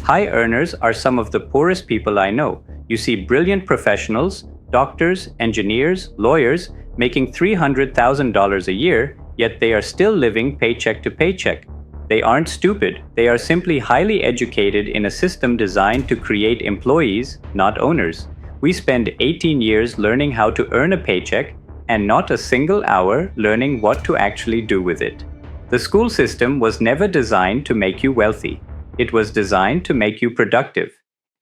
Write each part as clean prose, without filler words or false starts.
High earners are some of the poorest people I know. You see brilliant professionals, doctors, engineers, lawyers making $300,000 a year, yet they are still living paycheck to paycheck. They aren't stupid, they are simply highly educated in a system designed to create employees, not owners. We spend 18 years learning how to earn a paycheck and not a single hour learning what to actually do with it. The school system was never designed to make you wealthy. It was designed to make you productive.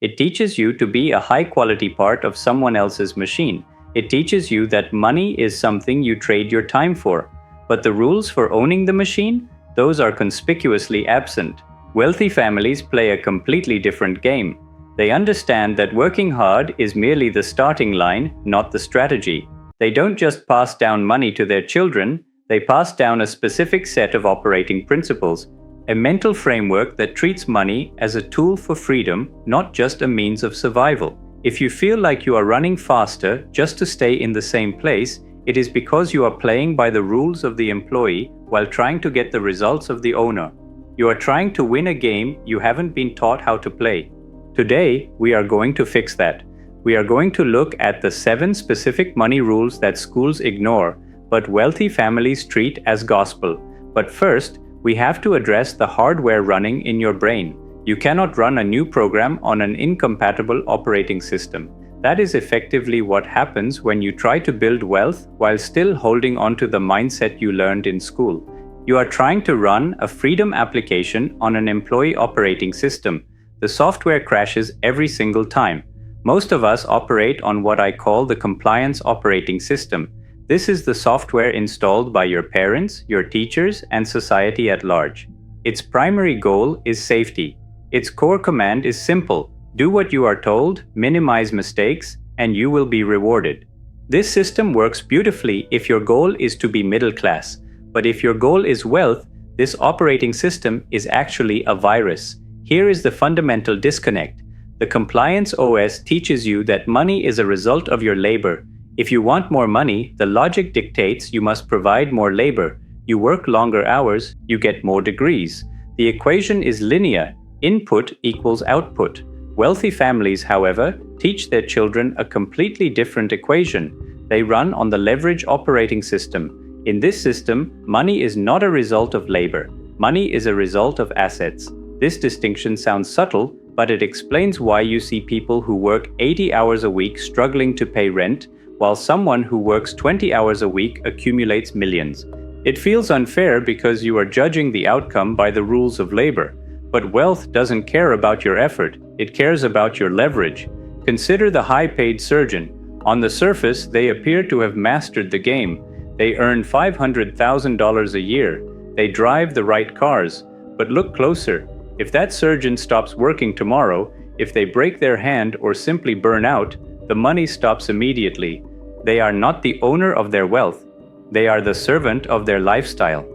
It teaches you to be a high-quality part of someone else's machine. It teaches you that money is something you trade your time for. But the rules for owning the machine? Those are conspicuously absent. Wealthy families play a completely different game. They understand that working hard is merely the starting line, not the strategy. They don't just pass down money to their children, they pass down a specific set of operating principles, a mental framework that treats money as a tool for freedom, not just a means of survival. If you feel like you are running faster just to stay in the same place, it is because you are playing by the rules of the employee while trying to get the results of the owner. You are trying to win a game you haven't been taught how to play. Today, we are going to fix that. We are going to look at the 7 specific money rules that schools ignore, but wealthy families treat as gospel. But first, we have to address the hardware running in your brain. You cannot run a new program on an incompatible operating system. That is effectively what happens when you try to build wealth while still holding on to the mindset you learned in school. You are trying to run a freedom application on an employee operating system. The software crashes every single time. Most of us operate on what I call the compliance operating system. This is the software installed by your parents, your teachers, and society at large. Its primary goal is safety. Its core command is simple: do what you are told, minimize mistakes, and you will be rewarded. This system works beautifully if your goal is to be middle class. But if your goal is wealth, this operating system is actually a virus. Here is the fundamental disconnect. The Compliance OS teaches you that money is a result of your labor. If you want more money, the logic dictates you must provide more labor. You work longer hours, you get more degrees. The equation is linear. Input equals output. Wealthy families, however, teach their children a completely different equation. They run on the leverage operating system. In this system, money is not a result of labor. Money is a result of assets. This distinction sounds subtle, but it explains why you see people who work 80 hours a week struggling to pay rent, while someone who works 20 hours a week accumulates millions. It feels unfair because you are judging the outcome by the rules of labor. But wealth doesn't care about your effort, it cares about your leverage. Consider the high-paid surgeon. On the surface, they appear to have mastered the game. They earn $500,000 a year. They drive the right cars. But look closer. If that surgeon stops working tomorrow, if they break their hand or simply burn out, the money stops immediately. They are not the owner of their wealth. They are the servant of their lifestyle.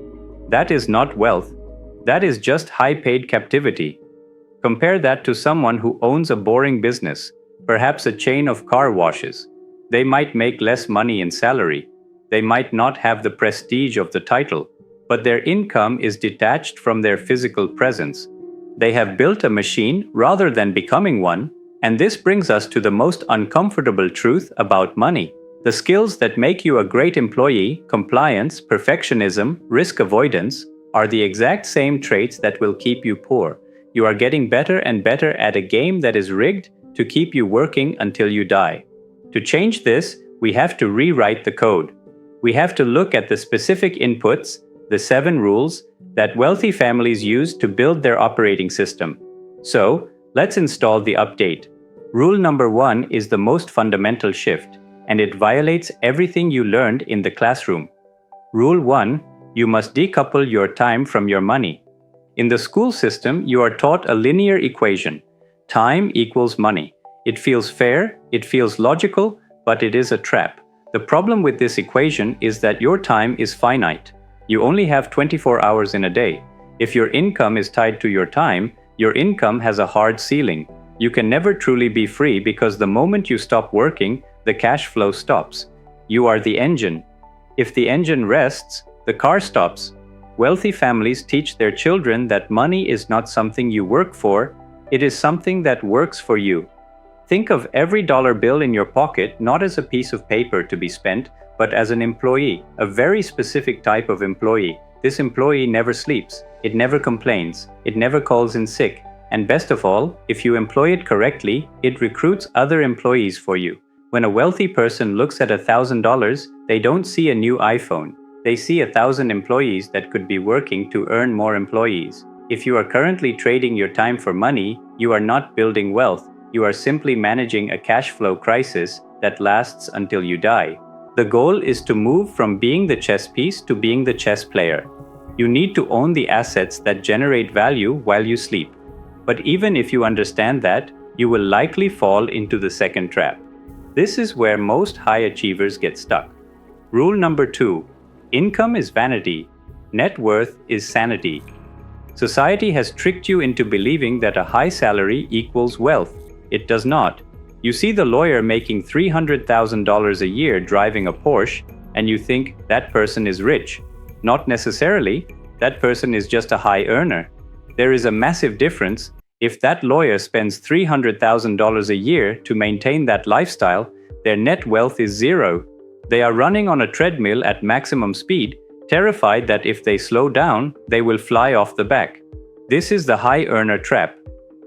That is not wealth. That is just high-paid captivity. Compare that to someone who owns a boring business, perhaps a chain of car washes. They might make less money in salary. They might not have the prestige of the title, but their income is detached from their physical presence. They have built a machine rather than becoming one, and this brings us to the most uncomfortable truth about money. The skills that make you a great employee, compliance, perfectionism, risk avoidance, are the exact same traits that will keep you poor. You are getting better and better at a game that is rigged to keep you working until you die. To change this, we have to rewrite the code. We have to look at the specific inputs, the 7 rules, that wealthy families use to build their operating system. So, let's install the update. Rule number 1 is the most fundamental shift, and it violates everything you learned in the classroom. Rule 1: you must decouple your time from your money. In the school system, you are taught a linear equation. Time equals money. It feels fair, it feels logical, but it is a trap. The problem with this equation is that your time is finite. You only have 24 hours in a day. If your income is tied to your time, your income has a hard ceiling. You can never truly be free because the moment you stop working, the cash flow stops. You are the engine. If the engine rests, the car stops. Wealthy families teach their children that money is not something you work for, It is something that works for you. Think of every dollar bill in your pocket not as a piece of paper to be spent, but as an employee, a very specific type of employee. This employee never sleeps, it never complains, it never calls in sick, and best of all, if you employ it correctly, it recruits other employees for you. When a wealthy person looks at $1,000, they don't see a new iPhone. They see 1,000 employees that could be working to earn more employees. If you are currently trading your time for money, you are not building wealth. You are simply managing a cash flow crisis that lasts until you die. The goal is to move from being the chess piece to being the chess player. You need to own the assets that generate value while you sleep. But even if you understand that, you will likely fall into the second trap. This is where most high achievers get stuck. Rule number 2. Income is vanity. Net worth is sanity. Society has tricked you into believing that a high salary equals wealth. It does not. You see the lawyer making $300,000 a year driving a Porsche, and you think that person is rich. Not necessarily. That person is just a high earner. There is a massive difference. If that lawyer spends $300,000 a year to maintain that lifestyle, their net wealth is zero. They are running on a treadmill at maximum speed, terrified that if they slow down, they will fly off the back. This is the high earner trap.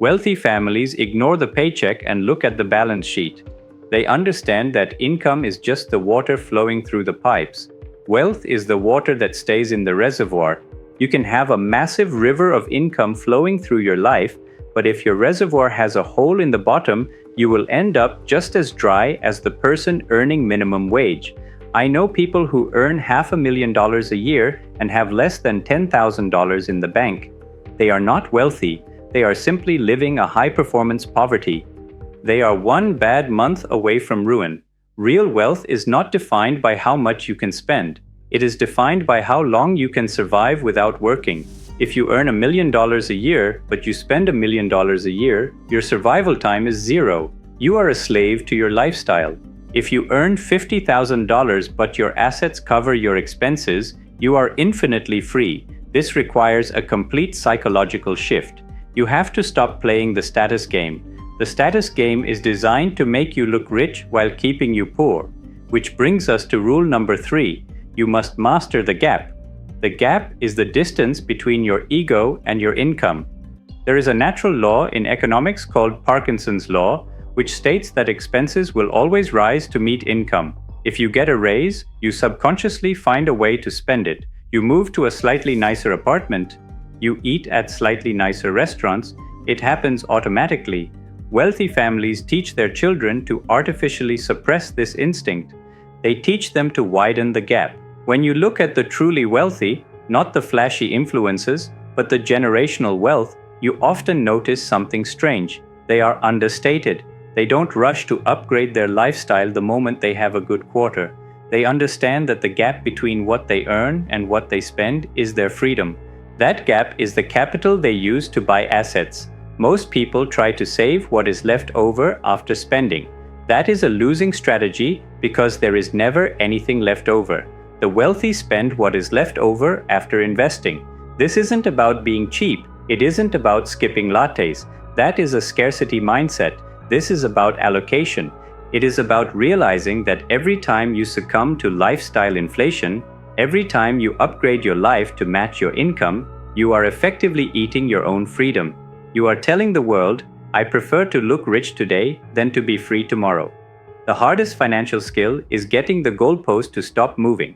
Wealthy families ignore the paycheck and look at the balance sheet. They understand that income is just the water flowing through the pipes. Wealth is the water that stays in the reservoir. You can have a massive river of income flowing through your life, but if your reservoir has a hole in the bottom, you will end up just as dry as the person earning minimum wage. I know people who earn $500,000 a year and have less than $10,000 in the bank. They are not wealthy. They are simply living a high-performance poverty. They are one bad month away from ruin. Real wealth is not defined by how much you can spend. It is defined by how long you can survive without working. If you earn $1 million a year, but you spend $1 million a year, your survival time is zero. You are a slave to your lifestyle. If you earn $50,000 but your assets cover your expenses, you are infinitely free. This requires a complete psychological shift. You have to stop playing the status game. The status game is designed to make you look rich while keeping you poor. Which brings us to rule number 3. You must master the gap. The gap is the distance between your ego and your income. There is a natural law in economics called Parkinson's law, which states that expenses will always rise to meet income. If you get a raise, you subconsciously find a way to spend it. You move to a slightly nicer apartment. You eat at slightly nicer restaurants. It happens automatically. Wealthy families teach their children to artificially suppress this instinct. They teach them to widen the gap. When you look at the truly wealthy, not the flashy influences, but the generational wealth, you often notice something strange. They are understated. They don't rush to upgrade their lifestyle the moment they have a good quarter. They understand that the gap between what they earn and what they spend is their freedom. That gap is the capital they use to buy assets. Most people try to save what is left over after spending. That is a losing strategy because there is never anything left over. The wealthy spend what is left over after investing. This isn't about being cheap. It isn't about skipping lattes. That is a scarcity mindset. This is about allocation. It is about realizing that every time you succumb to lifestyle inflation, every time you upgrade your life to match your income, you are effectively eating your own freedom. You are telling the world, I prefer to look rich today than to be free tomorrow. The hardest financial skill is getting the goalpost to stop moving.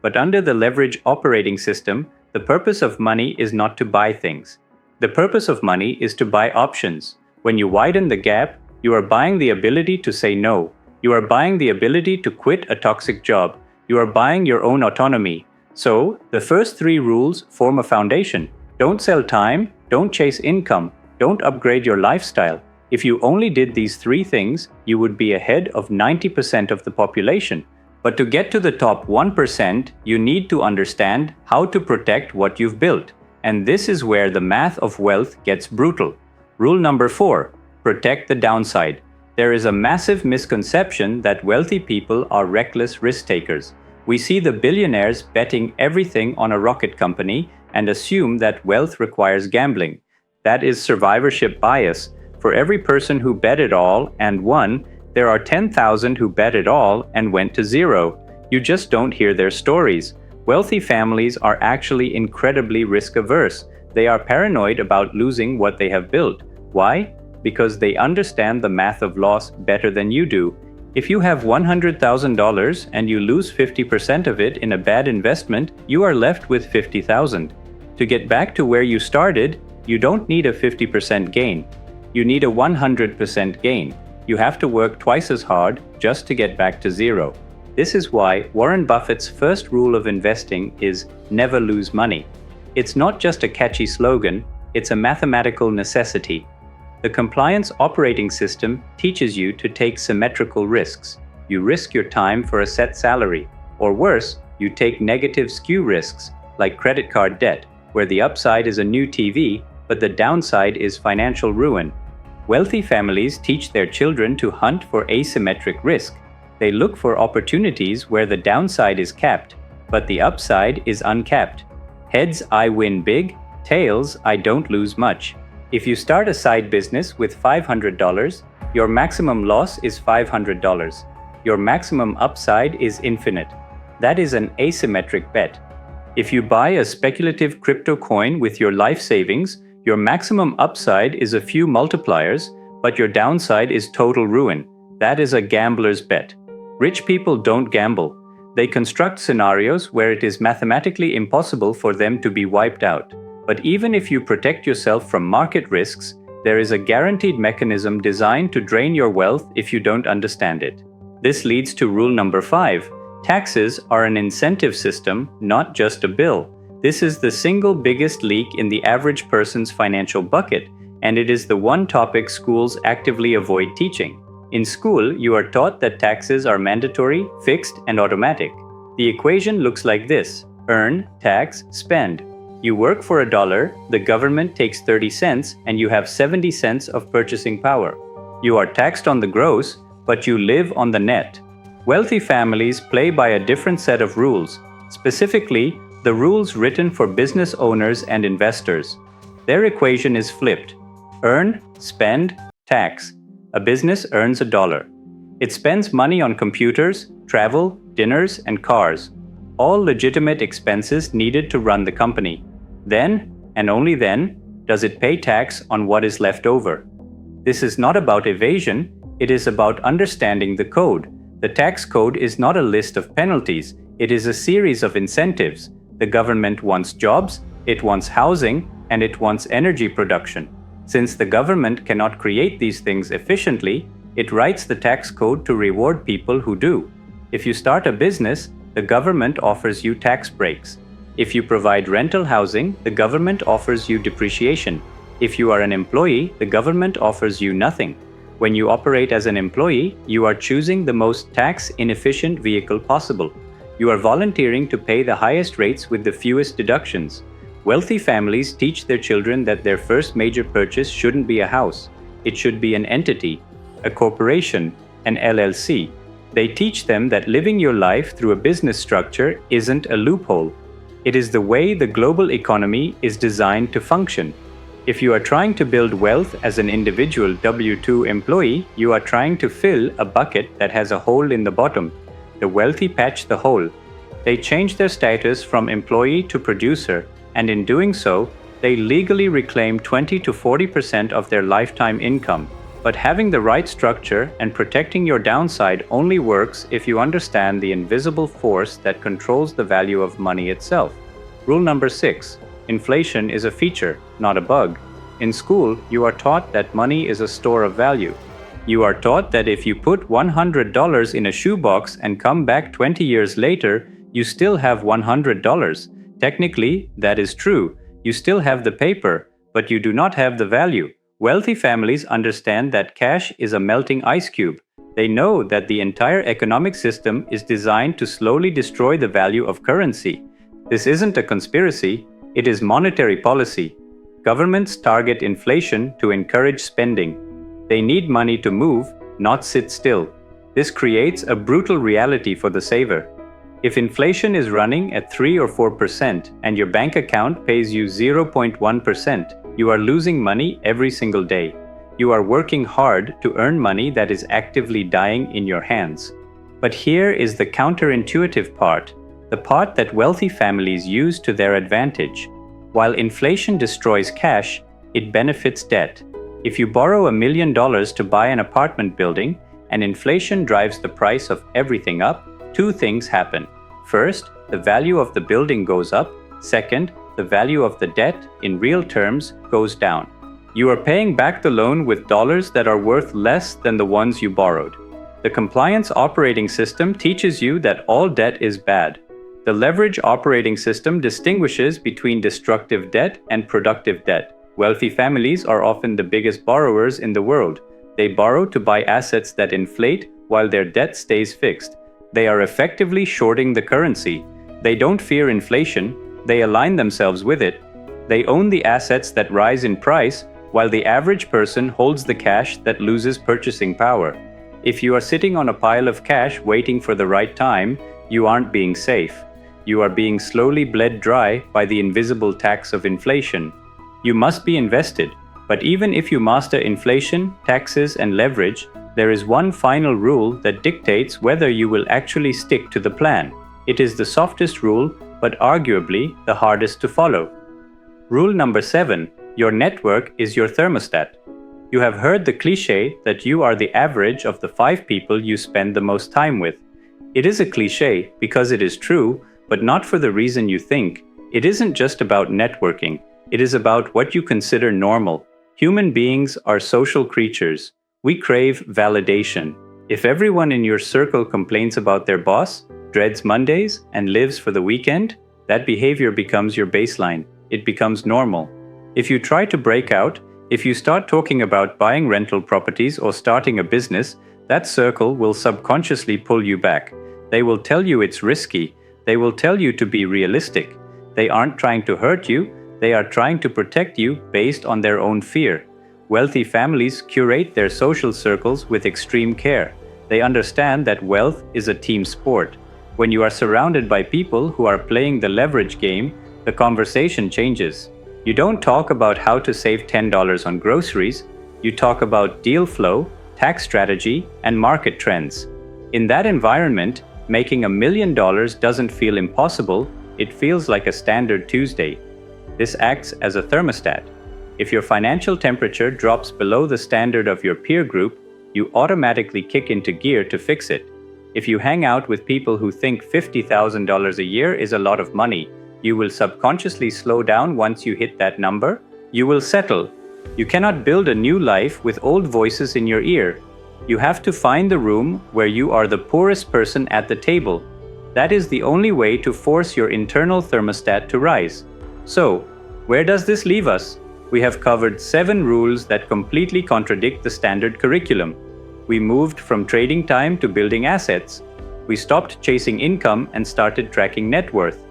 But under the leverage operating system, the purpose of money is not to buy things. The purpose of money is to buy options. When you widen the gap, you are buying the ability to say no. You are buying the ability to quit a toxic job. You are buying your own autonomy. So, the first 3 rules form a foundation. Don't sell time, don't chase income, don't upgrade your lifestyle. If you only did these 3 things, you would be ahead of 90% of the population. But to get to the top 1%, you need to understand how to protect what you've built. And this is where the math of wealth gets brutal. Rule number 4. Protect the downside. There is a massive misconception that wealthy people are reckless risk takers. We see the billionaires betting everything on a rocket company and assume that wealth requires gambling. That is survivorship bias. For every person who bet it all and won, there are 10,000 who bet it all and went to zero. You just don't hear their stories. Wealthy families are actually incredibly risk-averse. They are paranoid about losing what they have built. Why? Because they understand the math of loss better than you do. If you have $100,000 and you lose 50% of it in a bad investment, you are left with $50,000. To get back to where you started, you don't need a 50% gain. You need a 100% gain. You have to work twice as hard just to get back to zero. This is why Warren Buffett's first rule of investing is never lose money. It's not just a catchy slogan, it's a mathematical necessity. The compliance operating system teaches you to take symmetrical risks. You risk your time for a set salary, or worse, you take negative skew risks, like credit card debt, where the upside is a new TV, but the downside is financial ruin. Wealthy families teach their children to hunt for asymmetric risk. They look for opportunities where the downside is capped, but the upside is uncapped. Heads, I win big. Tails, I don't lose much. If you start a side business with $500, your maximum loss is $500. Your maximum upside is infinite. That is an asymmetric bet. If you buy a speculative crypto coin with your life savings, your maximum upside is a few multipliers, but your downside is total ruin. That is a gambler's bet. Rich people don't gamble. They construct scenarios where it is mathematically impossible for them to be wiped out. But even if you protect yourself from market risks, there is a guaranteed mechanism designed to drain your wealth if you don't understand it. This leads to rule number 5. Taxes are an incentive system, not just a bill. This is the single biggest leak in the average person's financial bucket, and it is the one topic schools actively avoid teaching. In school, you are taught that taxes are mandatory, fixed, and automatic. The equation looks like this: earn, tax, spend. You work for $1, the government takes 30 cents, and you have 70 cents of purchasing power. You are taxed on the gross, but you live on the net. Wealthy families play by a different set of rules, specifically, the rules written for business owners and investors. Their equation is flipped: earn, spend, tax. A business earns $1. It spends money on computers, travel, dinners, and cars, all legitimate expenses needed to run the company. Then, and only then, does it pay tax on what is left over. This is not about evasion, it is about understanding the code. The tax code is not a list of penalties, it is a series of incentives. The government wants jobs, it wants housing, and it wants energy production. Since the government cannot create these things efficiently, it writes the tax code to reward people who do. If you start a business, the government offers you tax breaks. If you provide rental housing, the government offers you depreciation. If you are an employee, the government offers you nothing. When you operate as an employee, you are choosing the most tax-inefficient vehicle possible. You are volunteering to pay the highest rates with the fewest deductions. Wealthy families teach their children that their first major purchase shouldn't be a house. It should be an entity, a corporation, an LLC. They teach them that living your life through a business structure isn't a loophole. It is the way the global economy is designed to function. If you are trying to build wealth as an individual W-2 employee, you are trying to fill a bucket that has a hole in the bottom. The wealthy patch the hole. They change their status from employee to producer, and in doing so, they legally reclaim 20 to 40% of their lifetime income. But having the right structure and protecting your downside only works if you understand the invisible force that controls the value of money itself. Rule number 6. Inflation is a feature, not a bug. In school, you are taught that money is a store of value. You are taught that if you put $100 in a shoebox and come back 20 years later, you still have $100. Technically, that is true. You still have the paper, but you do not have the value. Wealthy families understand that cash is a melting ice cube. They know that the entire economic system is designed to slowly destroy the value of currency. This isn't a conspiracy, it is monetary policy. Governments target inflation to encourage spending. They need money to move, not sit still. This creates a brutal reality for the saver. If inflation is running at 3 or 4% and your bank account pays you 0.1%, You are losing money every single day. You are working hard to earn money that is actively dying in your hands. But here is the counterintuitive part, the part that wealthy families use to their advantage. While inflation destroys cash, it benefits debt. If you borrow $1 million to buy an apartment building and inflation drives the price of everything up, two things happen. First, the value of the building goes up. Second, the value of the debt, in real terms, goes down. You are paying back the loan with dollars that are worth less than the ones you borrowed. The compliance operating system teaches you that all debt is bad. The leverage operating system distinguishes between destructive debt and productive debt. Wealthy families are often the biggest borrowers in the world. They borrow to buy assets that inflate while their debt stays fixed. They are effectively shorting the currency. They don't fear inflation. They align themselves with it. They own the assets that rise in price, while the average person holds the cash that loses purchasing power. If you are sitting on a pile of cash waiting for the right time, you aren't being safe. You are being slowly bled dry by the invisible tax of inflation. You must be invested, but even if you master inflation, taxes, and leverage, there is one final rule that dictates whether you will actually stick to the plan. It is the softest rule, but arguably the hardest to follow. Rule number 7, your network is your thermostat. You have heard the cliche that you are the average of the 5 people you spend the most time with. It is a cliche because it is true, but not for the reason you think. It isn't just about networking. It is about what you consider normal. Human beings are social creatures. We crave validation. If everyone in your circle complains about their boss, dreads Mondays, and lives for the weekend, that behavior becomes your baseline. It becomes normal. If you try to break out, if you start talking about buying rental properties or starting a business, that circle will subconsciously pull you back. They will tell you it's risky. They will tell you to be realistic. They aren't trying to hurt you. They are trying to protect you based on their own fear. Wealthy families curate their social circles with extreme care. They understand that wealth is a team sport. When you are surrounded by people who are playing the leverage game, the conversation changes. You don't talk about how to save $10 on groceries. You talk about deal flow, tax strategy, and market trends. In that environment, making $1 million doesn't feel impossible. It feels like a standard Tuesday. This acts as a thermostat. If your financial temperature drops below the standard of your peer group, you automatically kick into gear to fix it. If you hang out with people who think $50,000 a year is a lot of money, you will subconsciously slow down once you hit that number. You will settle. You cannot build a new life with old voices in your ear. You have to find the room where you are the poorest person at the table. That is the only way to force your internal thermostat to rise. So, where does this leave us? We have covered 7 rules that completely contradict the standard curriculum. We moved from trading time to building assets. We stopped chasing income and started tracking net worth.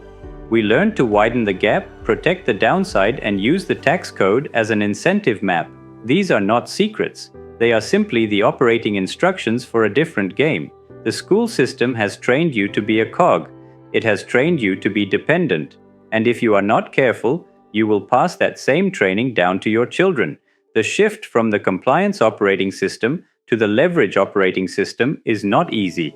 We learned to widen the gap, protect the downside, and use the tax code as an incentive map. These are not secrets. They are simply the operating instructions for a different game. The school system has trained you to be a cog. It has trained you to be dependent. And if you are not careful, you will pass that same training down to your children. The shift from the compliance operating system to the leverage operating system is not easy.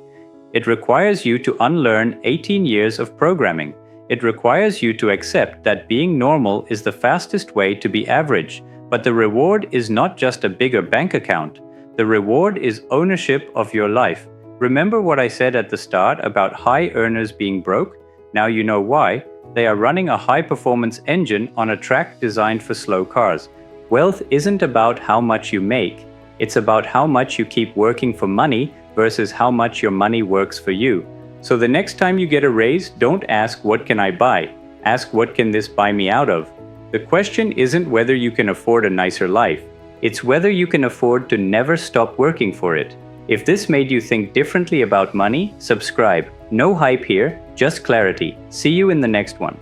It requires you to unlearn 18 years of programming. It requires you to accept that being normal is the fastest way to be average. But the reward is not just a bigger bank account. The reward is ownership of your life. Remember what I said at the start about high earners being broke? Now you know why. They are running a high-performance engine on a track designed for slow cars. Wealth isn't about how much you make. It's about how much you keep working for money versus how much your money works for you. So the next time you get a raise, don't ask, what can I buy? Ask, what can this buy me out of? The question isn't whether you can afford a nicer life. It's whether you can afford to never stop working for it. If this made you think differently about money, subscribe. No hype here, just clarity. See you in the next one.